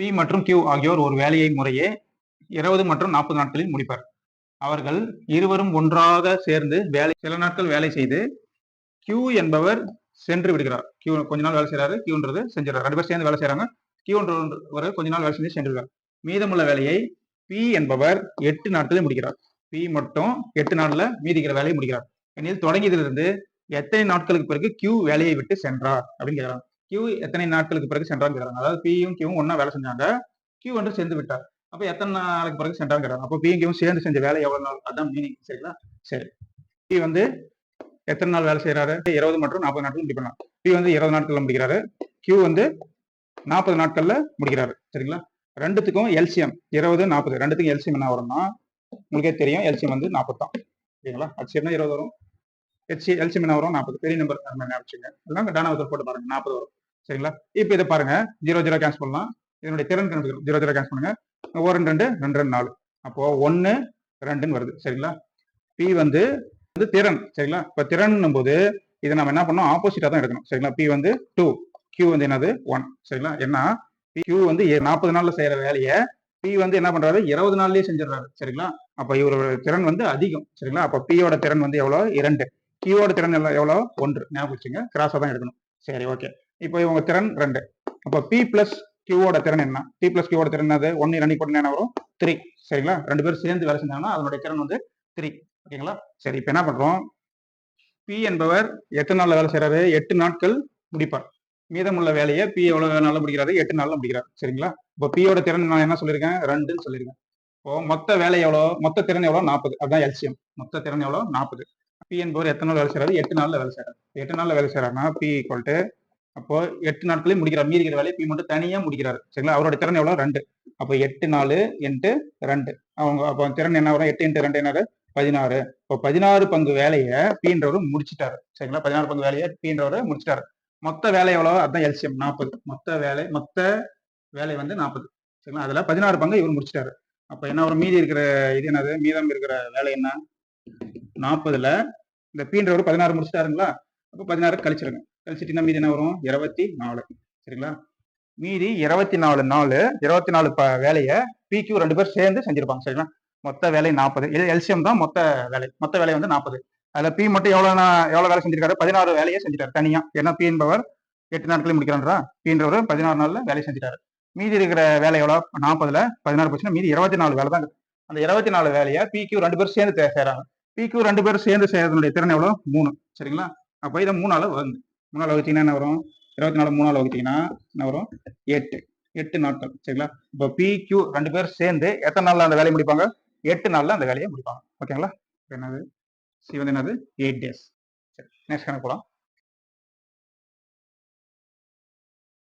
B மற்றும் Q ஆகியோர் ஒரு வேலையை முறையே 20 மற்றும் 40 நாட்களில் முடிப்பர். அவர்கள் இருவரும் ஒன்றாக சேர்ந்து சில நாட்கள் வேலை செய்து கியூ என்பவர் சென்று விடுகிறார். கியூ கொஞ்ச நாள் வேலை செய்யறாரு, கியூன்றது செஞ்சிடறாரு. 2 பேர் சேர்ந்து வேலை செய்யறாங்க. கியூன்றவர் கொஞ்ச நாள் வேலை செஞ்சு சென்றுகிறார். மீதமுள்ள வேலையை பி என்பவர் 8 நாட்களில் முடிக்கிறார். பி மட்டும் 8 நாள்ல மீதிக்கிற வேலையை முடிக்கிறார். எனில் தொடங்கியதிலிருந்து எத்தனை நாட்களுக்கு பிறகு கியூ வேலையை விட்டு சென்றார் அப்படின்னு கேட்கறாங்க. கியூ எத்தனை நாட்களுக்கு பிறகு சென்றான்னு கேட்கறாங்க. அதாவது பியும் கியூவும் ஒன்னா வேலை செஞ்சாங்க, கியூ வந்து சேர்ந்து விட்டார். அப்ப எத்தனை நாளுக்கு பிறகு சென்றான்னு கேட்கறாங்க. அப்போ பியும் கியூவும் சேர்ந்து செஞ்ச வேலை எவ்வளவு நாள், அதான் மீனிங். சரிங்களா? சரி, பி வந்து எத்தனை நாள் வேலை செய்யறாரு? 20 மற்றும் 40 நாட்கள் முடிக்கணும். பி வந்து 20 நாட்கள்ல முடிக்கிறாரு, கியூ வந்து 40 நாட்கள்ல முடிக்கிறாரு. சரிங்களா? ரெண்டுத்துக்கும் எல்சிஎம் 20 40, ரெண்டுத்துக்கும் எல்சிஎம் என்ன வரும்னா உங்களுக்கே தெரியும், எல்சிஎம் வந்து 40 தான். சரிங்களா? ஹெச்சிஎம்னா 20 வரும், எல்சிஎம் என்ன வரும் 40. பெரிய நம்பர் ஞாபகம் அதெல்லாம் டானாவத்தில் போட்டு பாருங்க, 40 வரும். சரிங்களா? இப்போ இதை பாருங்க, 0 0 கேன்சல் பண்ணலாம். இதனுடைய திறன் கணக்கு 0 0 கேன்சல் பண்ணுங்க. 1 2 2 2 4, அப்போ 1 2ன்னு வருது. சரிங்களா? பி வந்து திறன். சரிங்களா? இப்ப திறன் போது இதை நம்ம என்ன பண்ணோம், ஆப்போசிட்டா தான் எடுக்கணும். சரிங்களா? பி வந்து 2, கியூ வந்து என்னது 1. சரிங்களா? ஏன்னா கியூ வந்து 40 நாள்ல செய்யற வேலையை பி வந்து என்ன பண்றாரு, 20 நாள்லயே செஞ்சிடறாரு. சரிங்களா? அப்ப இவரோட திறன் வந்து அதிகம். சரிங்களா? அப்ப பியோட திறன் வந்து எவ்வளவு, 2. கியூவோட திறன் எவ்வளவு, 1. ஞாபகம் வச்சுங்க, கிராஸா தான் எடுக்கணும். சரி, ஓகே. இப்போ இவங்க திறன் 2. அப்ப பி பிளஸ் கியூவோட திறன் என்ன? பி பிளஸ் கியூவோட திறன் என்னது? 1 2 போட்டு என்ன வரும், 3. சரிங்களா? 2 பேரும் சேர்ந்து வேலை செஞ்சாங்கன்னா அதனுடைய திறன் வந்து 3. ஓகேங்களா? சரி, இப்ப என்ன பண்றோம், பி என்பவர் எத்தனை நாள்ல வேலை செய்யறாரு, 8 நாட்கள் முடிப்பார். மீதமுள்ள வேலையை பி எவ்வளவு நாள்ல முடிக்கிறாரு, 8 நாள்ல முடிக்கிறார். சரிங்களா? இப்போ பியோட திறன் நான் என்ன சொல்லியிருக்கேன், 2ன்னு சொல்லியிருக்கேன். இப்போ மொத்த வேலை எவ்வளோ, மொத்த திறன் எவ்வளோ, 40. அதுதான் எல்சிஎம். மொத்த திறன் எவ்வளோ, 40. பி என்பவர் எத்தனை நாள் வேலை செய்யறாரு, 8 நாள்ல வேலை செய்யறாரு. 8 நாள்ல வேலை செய்யறாருன்னா பி ஈக்குவல் டு, அப்போ 8 நாட்களையும் முடிக்கிறார். மீதிக்கிற வேலையை பி மட்டும் தனியா முடிக்கிறாரு. சரிங்களா? அவரோட திறன் எவ்வளோ, 2. அப்போ 8 நாள் இன்ட்டு 2, அவங்க அப்போ திறன் என்ன வரும், 8 இன்ட்டு 2 என்னது 16. இப்போ 16 பங்கு வேலையை பீன்றவர் முடிச்சிட்டாரு. சரிங்களா? 16 பங்கு வேலையை பீன்றவர் முடிச்சிட்டாரு. மொத்த வேலை எவ்வளோ, அதுதான் எல்சிஎம் 40. மொத்த வேலை வந்து 40. சரிங்களா? அதுல 16 பங்கு இவர் முடிச்சிட்டாரு. அப்ப என்ன வரும், மீதி இருக்கிற இது என்னது, மீதம் இருக்கிற வேலை என்ன, 40ல இந்த பீன்றவர் 16 முடிச்சிட்டாருங்களா? அப்போ 16 கழிச்சிருங்க. கழிச்சிட்டீங்கன்னா மீதி என்ன வரும், 24. சரிங்களா? மீதி 24 நாள், 24 வேலையை பிக்யூ 2 பேர் சேர்ந்து செஞ்சிருப்பாங்க. சரிங்களா? மொத்த வேலை 40. இது எல்சிஎம் தான் மொத்த வேலை வந்து 40. அதுல பி மட்டும் எவ்வளவு வேலை செஞ்சிருக்காரு, 16 வேலையை செஞ்சிட்டாரு தனியா. ஏன்னா பி என்பவர் 8 நாட்களில் முடிக்கிறான்றா, பீன்றவர் 16 நாள்ல வேலை செஞ்சிட்டாரு. மீதி இருக்கிற வேலை எவ்வளவு, 40ல 16 போச்சுன்னா மீதி 24 வேலை தான். அந்த 24 வேலையை பிக்யூ 2 பேர் சேர்ந்து செய்யறாங்க. பிக்யூ 2 பேர் சேர்ந்து செய்யறதுடைய திறன் எவ்வளவு, 3. சரிங்களா? அப்ப இதை 3ஆல வகுங்க. 3ஆல வகுத்தீங்கன்னா என்ன வரும், 24 3ஆல வகுத்தீங்கன்னா என்ன வரும், 8 நாட்கள். சரிங்களா? இப்போ பிக்யூ 2 பேர் சேர்ந்து எத்தனை நாள்ல அந்த வேலையை முடிப்பாங்க, 8 நாள்ல அந்த வேலையை முடிப்பாங்க. ஓகேங்களா? என்னது சி வந்து என்னது 8 days. சரி, நெக்ஸ்ட் கணக்கு போலாம்.